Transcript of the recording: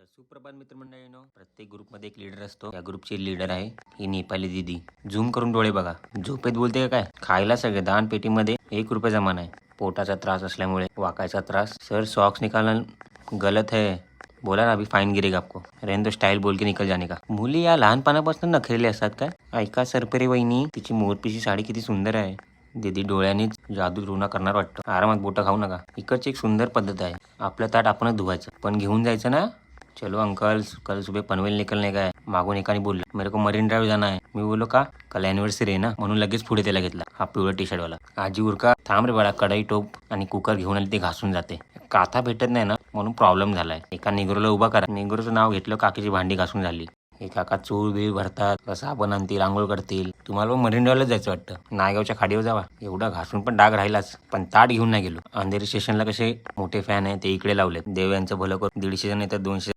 तर सुप्रभात मित्रमंडळीनो, प्रत्येक ग्रुपमध्ये एक लीडर असतो. या ग्रुपची लीडर आहे ही नेपाली दीदी. झूम करून डोळे बघा. झोपेत बोलते का काय? खायला सगळे दान पेटीमध्ये 1 रुपये जमा नाही. पोटाचा त्रास असल्यामुळे वाकायचा त्रास. सर सॉक्स निकालना गलत है. बोला ना, अभी फाईन गिरेगा आपको. रहने दो, स्टाईल बोल के निकल जाने का. मुली या लहानपणापासून नखरेली असतात काय? ऐका सरपरे वहिनी, तिची मोरपीची साडी किती सुंदर आहे. दीदी डोळ्यांनीच जादू रुना करणार वाटतं. आरामात बोटं खाऊ नका. इकडची एक सुंदर पद्धत आहे. आपलं ताट आपणच धुवायचं, पण घेऊन जायचं ना. चलो अंकल, कल सुबह पनवेल निकलने का है. मागून एकाने बोलला, मेरे को मरीन ड्राइव जाना है. मी बोललो का? कल एनिव्हर्सरी आहे ना, म्हणून लगेच पुढे त्याला घेतला. हा पिवळा टी शर्ट वाला. आजी उरका, थांब रे बाळा. कढई, टोप आणि कुकर घेऊन आली, ते घासून जाते. काथा भेटत नाही ना, म्हणून प्रॉब्लेम झालाय. एका निग्रोला उभा करा. निग्रोचं नाव घेतलं, काकीची भांडी घासून झाली. हे काका चूळ बीळ भरतात, साबण आणतील, आंघोळ करतील. तुम्हाला मरीन ड्राइव्हला जायचं वाटतं. नायगावच्या खाडीवर जावा. एवढा घासून पण डाग राहिलाच, पण ताट घेऊन नाही गेलो. अंधेरी स्टेशनला कसे मोठे फॅन आहे ते इकडे लावलेत. देव यांचं भलं करून. 150 जण येतात, 200